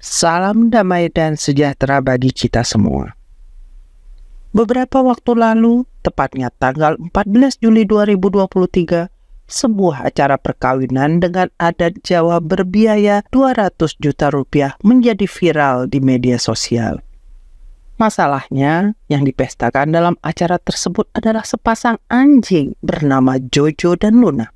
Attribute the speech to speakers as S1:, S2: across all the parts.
S1: Salam damai dan sejahtera bagi kita semua. Beberapa waktu lalu, tepatnya tanggal 14 Juli 2023, sebuah acara perkawinan dengan adat Jawa berbiaya 200 juta rupiah menjadi viral di media sosial. Masalahnya, yang dipestakan dalam acara tersebut adalah sepasang anjing bernama Jojo dan Luna.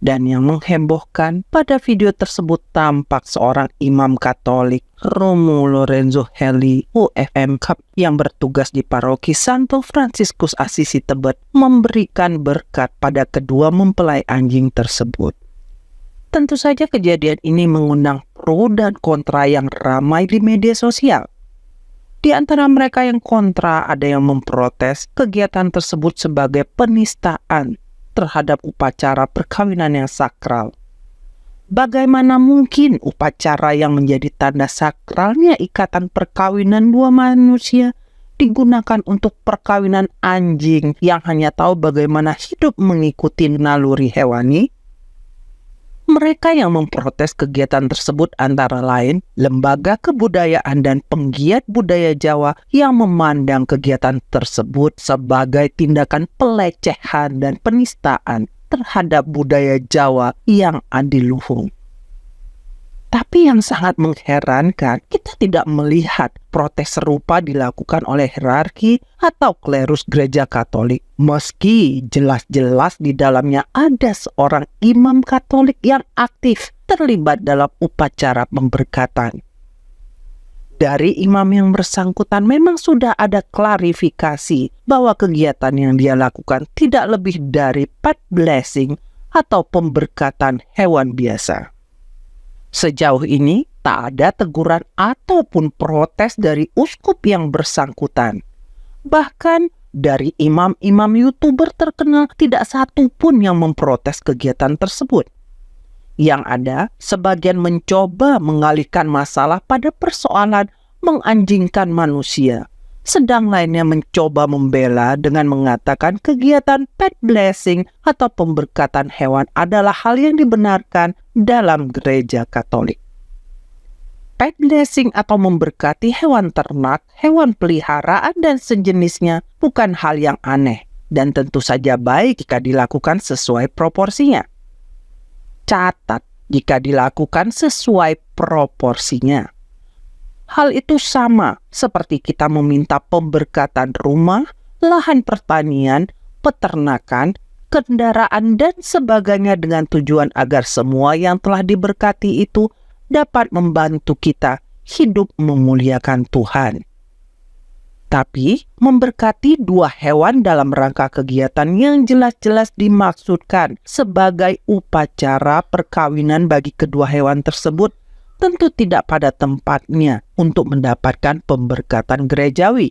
S1: Dan yang menghebohkan, pada video tersebut tampak seorang imam Katolik, Romo Lorenzo Heli, UFM Cup, yang bertugas di paroki Santo Fransiskus Assisi Tebet, memberikan berkat pada kedua mempelai anjing tersebut. Tentu saja kejadian ini mengundang pro dan kontra yang ramai di media sosial. Di antara mereka yang kontra, ada yang memprotes kegiatan tersebut sebagai penistaan terhadap upacara perkawinan yang sakral. Bagaimana mungkin upacara yang menjadi tanda sakralnya ikatan perkawinan dua manusia digunakan untuk perkawinan anjing yang hanya tahu bagaimana hidup mengikuti naluri hewani? Mereka yang memprotes kegiatan tersebut antara lain lembaga kebudayaan dan penggiat budaya Jawa yang memandang kegiatan tersebut sebagai tindakan pelecehan dan penistaan terhadap budaya Jawa yang adiluhung. Tapi yang sangat mengherankan, kita tidak melihat protes serupa dilakukan oleh hierarki atau klerus gereja Katolik. Meski jelas-jelas di dalamnya ada seorang imam Katolik yang aktif terlibat dalam upacara pemberkatan. Dari imam yang bersangkutan memang sudah ada klarifikasi bahwa kegiatan yang dia lakukan tidak lebih dari pet blessing atau pemberkatan hewan biasa. Sejauh ini, tak ada teguran ataupun protes dari uskup yang bersangkutan. Bahkan, dari imam-imam YouTuber terkenal tidak satu pun yang memprotes kegiatan tersebut. Yang ada, sebagian mencoba mengalihkan masalah pada persoalan menganjingkan manusia. Sedang lainnya mencoba membela dengan mengatakan kegiatan pet blessing atau pemberkatan hewan adalah hal yang dibenarkan dalam gereja Katolik. Pet blessing atau memberkati hewan ternak, hewan peliharaan dan sejenisnya bukan hal yang aneh dan tentu saja baik jika dilakukan sesuai proporsinya. Catat, jika dilakukan sesuai proporsinya. Hal itu sama seperti kita meminta pemberkatan rumah, lahan pertanian, peternakan, kendaraan, dan sebagainya dengan tujuan agar semua yang telah diberkati itu dapat membantu kita hidup memuliakan Tuhan. Tapi, memberkati dua hewan dalam rangka kegiatan yang jelas-jelas dimaksudkan sebagai upacara perkawinan bagi kedua hewan tersebut tentu tidak pada tempatnya untuk mendapatkan pemberkatan gerejawi.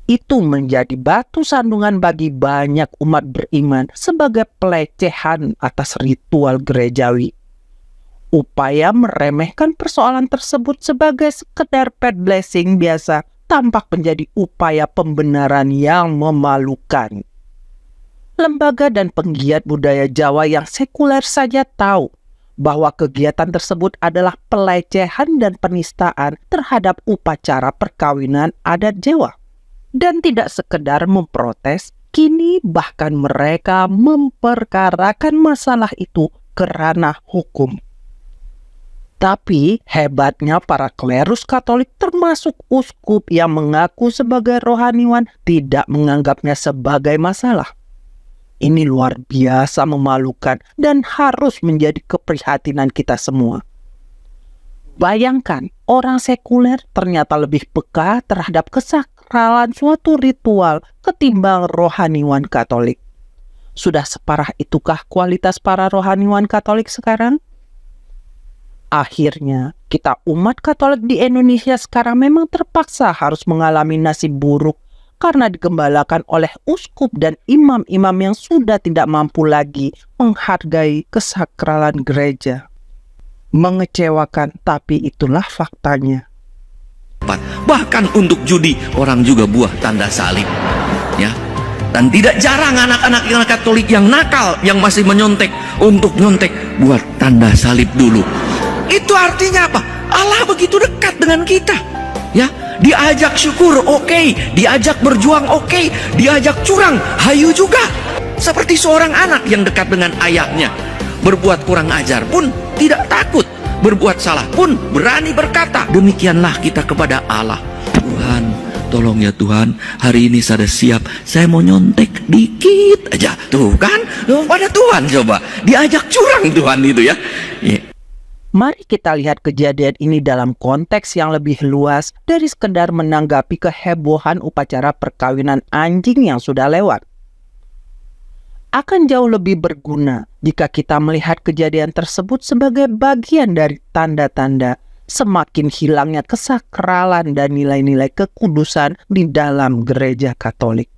S1: Itu menjadi batu sandungan bagi banyak umat beriman sebagai pelecehan atas ritual gerejawi. Upaya meremehkan persoalan tersebut sebagai sekedar pet blessing biasa tampak menjadi upaya pembenaran yang memalukan. Lembaga dan penggiat budaya Jawa yang sekuler saja tahu bahwa kegiatan tersebut adalah pelecehan dan penistaan terhadap upacara perkawinan adat Jawa. Dan tidak sekedar memprotes, kini bahkan mereka memperkarakan masalah itu ke ranah hukum. Tapi hebatnya para klerus Katolik termasuk uskup yang mengaku sebagai rohaniwan tidak menganggapnya sebagai masalah. Ini luar biasa memalukan dan harus menjadi keprihatinan kita semua. Bayangkan, orang sekuler ternyata lebih peka terhadap kesakralan suatu ritual ketimbang rohaniwan Katolik. Sudah separah itukah kualitas para rohaniwan Katolik sekarang? Akhirnya, kita umat Katolik di Indonesia sekarang memang terpaksa harus mengalami nasib buruk karena digembalakan oleh uskup dan imam-imam yang sudah tidak mampu lagi menghargai kesakralan gereja. Mengecewakan, tapi itulah faktanya.
S2: Bahkan untuk judi, orang juga buah tanda salib. Ya, dan tidak jarang anak-anak Katolik yang nakal, yang masih menyontek, untuk nyontek buat tanda salib dulu. Itu artinya apa? Allah begitu dekat dengan kita. Ya, diajak syukur oke, diajak berjuang oke, diajak curang hayu juga. Seperti seorang anak yang dekat dengan ayahnya. Berbuat kurang ajar pun tidak takut, berbuat salah pun berani berkata. Demikianlah kita kepada Allah. Tuhan, tolong ya Tuhan, hari ini saya siap, saya mau nyontek dikit aja. Tuh kan, pada Tuhan coba, diajak curang Tuhan itu ya.
S1: Mari kita lihat kejadian ini dalam konteks yang lebih luas dari sekedar menanggapi kehebohan upacara perkawinan anjing yang sudah lewat. Akan jauh lebih berguna jika kita melihat kejadian tersebut sebagai bagian dari tanda-tanda semakin hilangnya kesakralan dan nilai-nilai kekudusan di dalam gereja Katolik.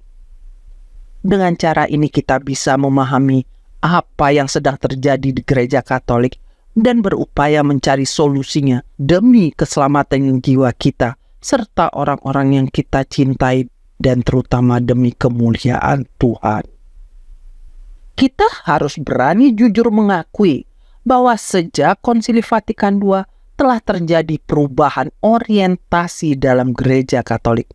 S1: Dengan cara ini kita bisa memahami apa yang sedang terjadi di gereja Katolik dan berupaya mencari solusinya demi keselamatan jiwa kita serta orang-orang yang kita cintai dan terutama demi kemuliaan Tuhan. Kita harus berani jujur mengakui bahwa sejak Konsili Vatikan II telah terjadi perubahan orientasi dalam gereja Katolik.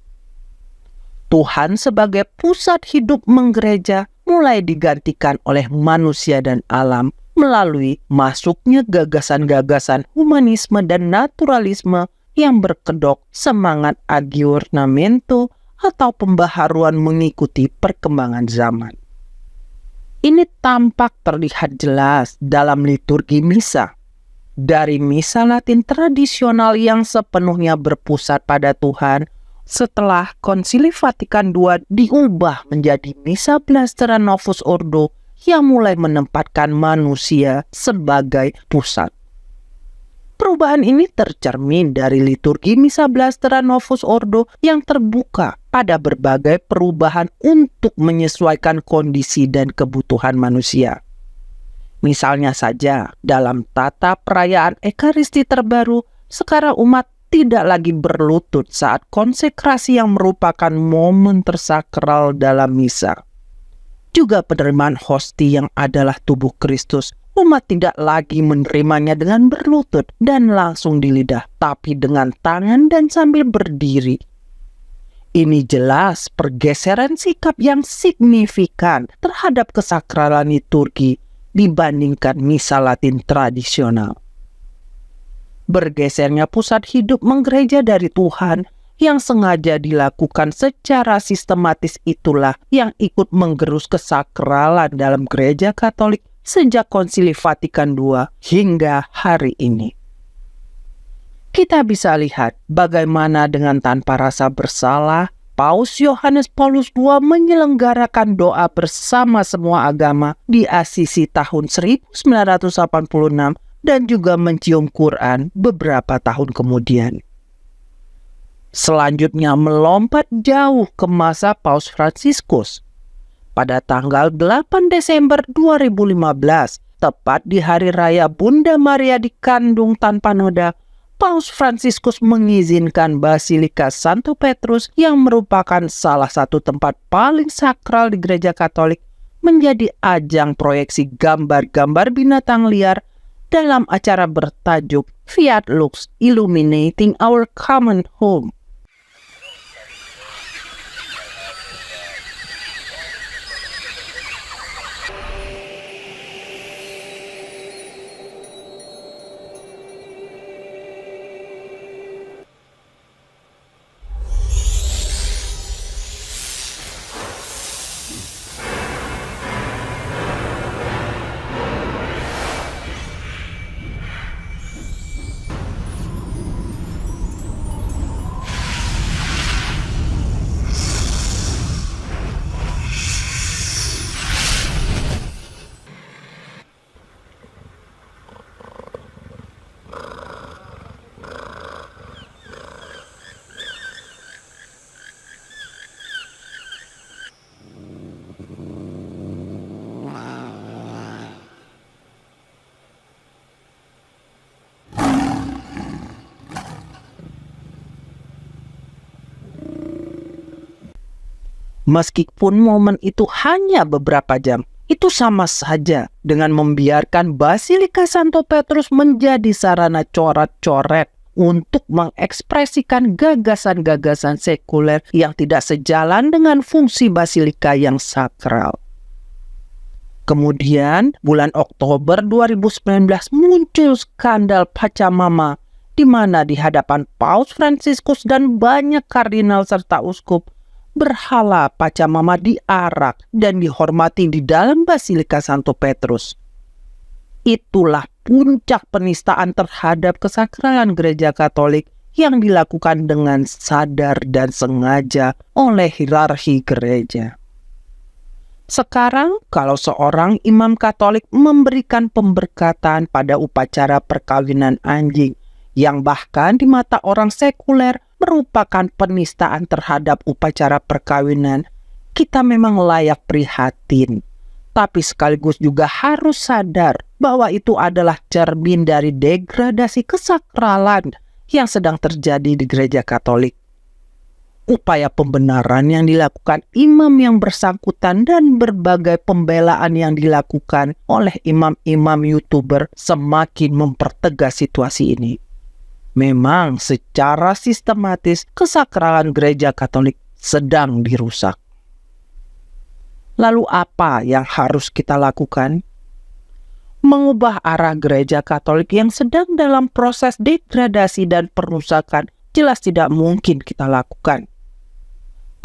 S1: Tuhan sebagai pusat hidup menggereja mulai digantikan oleh manusia dan alam melalui masuknya gagasan-gagasan humanisme dan naturalisme yang berkedok semangat aggiornamento atau pembaharuan mengikuti perkembangan zaman. Ini tampak terlihat jelas dalam liturgi misa. Dari misa Latin tradisional yang sepenuhnya berpusat pada Tuhan, setelah Konsili Vatikan II diubah menjadi misa Blasteran Novus Ordo yang mulai menempatkan manusia sebagai pusat. Perubahan ini tercermin dari liturgi misa Blasteran Novus Ordo yang terbuka pada berbagai perubahan untuk menyesuaikan kondisi dan kebutuhan manusia. Misalnya saja, dalam tata perayaan Ekaristi terbaru, sekarang umat tidak lagi berlutut saat konsekrasi yang merupakan momen tersakral dalam misa. Juga penerimaan hosti yang adalah tubuh Kristus, umat tidak lagi menerimanya dengan berlutut dan langsung di lidah, tapi dengan tangan dan sambil berdiri. Ini jelas pergeseran sikap yang signifikan terhadap kesakralan liturgi dibandingkan misa Latin tradisional. Bergesernya pusat hidup menggereja dari Tuhan yang sengaja dilakukan secara sistematis itulah yang ikut menggerus kesakralan dalam gereja Katolik sejak Konsili Vatikan II hingga hari ini. Kita bisa lihat bagaimana dengan tanpa rasa bersalah, Paus Yohanes Paulus II menyelenggarakan doa bersama semua agama di Asisi tahun 1986 dan juga mencium Quran beberapa tahun kemudian. Selanjutnya melompat jauh ke masa Paus Fransiskus. Pada tanggal 8 Desember 2015, tepat di Hari Raya Bunda Maria dikandung tanpa noda, Paus Fransiskus mengizinkan Basilika Santo Petrus yang merupakan salah satu tempat paling sakral di gereja Katolik menjadi ajang proyeksi gambar-gambar binatang liar dalam acara bertajuk Fiat Lux Illuminating Our Common Home. Meskipun momen itu hanya beberapa jam, itu sama saja dengan membiarkan Basilika Santo Petrus menjadi sarana coret-coret, untuk mengekspresikan gagasan-gagasan sekuler yang tidak sejalan dengan fungsi basilika yang sakral. Kemudian, bulan Oktober 2019 muncul skandal Pachamama, di mana di hadapan Paus Fransiskus dan banyak kardinal serta uskup, berhala Pachamama diarak dan dihormati di dalam Basilika Santo Petrus. Itulah puncak penistaan terhadap kesakralan Gereja Katolik yang dilakukan dengan sadar dan sengaja oleh hierarki gereja. Sekarang, kalau seorang imam Katolik memberikan pemberkatan pada upacara perkawinan anjing, yang bahkan di mata orang sekuler merupakan penistaan terhadap upacara perkawinan, kita memang layak prihatin. Tapi sekaligus juga harus sadar bahwa itu adalah cermin dari degradasi kesakralan yang sedang terjadi di Gereja Katolik. Upaya pembenaran yang dilakukan imam yang bersangkutan dan berbagai pembelaan yang dilakukan oleh imam-imam YouTuber semakin mempertegas situasi ini. Memang secara sistematis kesakralan Gereja Katolik sedang dirusak. Lalu apa yang harus kita lakukan? Mengubah arah Gereja Katolik yang sedang dalam proses degradasi dan perusakan jelas tidak mungkin kita lakukan.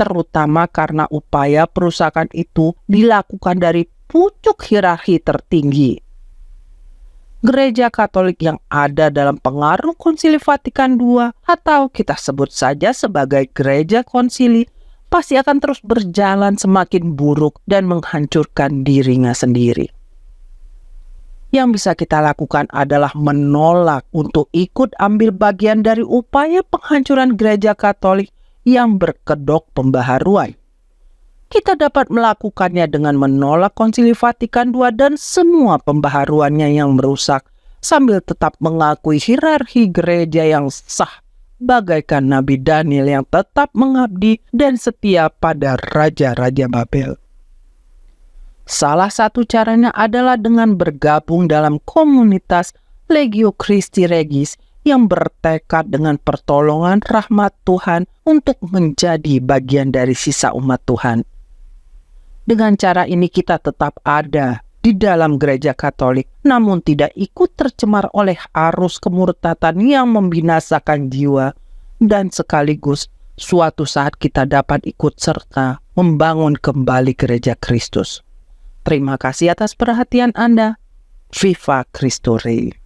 S1: Terutama karena upaya perusakan itu dilakukan dari pucuk hierarki tertinggi. Gereja Katolik yang ada dalam pengaruh Konsili Vatikan II atau kita sebut saja sebagai Gereja Konsili pasti akan terus berjalan semakin buruk dan menghancurkan dirinya sendiri. Yang bisa kita lakukan adalah menolak untuk ikut ambil bagian dari upaya penghancuran Gereja Katolik yang berkedok pembaharuan. Kita dapat melakukannya dengan menolak Konsili Vatikan II dan semua pembaharuannya yang merusak, sambil tetap mengakui hierarki gereja yang sah, bagaikan Nabi Daniel yang tetap mengabdi dan setia pada raja-raja Babel. Salah satu caranya adalah dengan bergabung dalam komunitas Legio Christi Regis yang bertekad dengan pertolongan rahmat Tuhan untuk menjadi bagian dari sisa umat Tuhan. Dengan cara ini kita tetap ada di dalam Gereja Katolik, namun tidak ikut tercemar oleh arus kemurtatan yang membinasakan jiwa, dan sekaligus suatu saat kita dapat ikut serta membangun kembali Gereja Kristus. Terima kasih atas perhatian Anda. Viva Cristo Rey.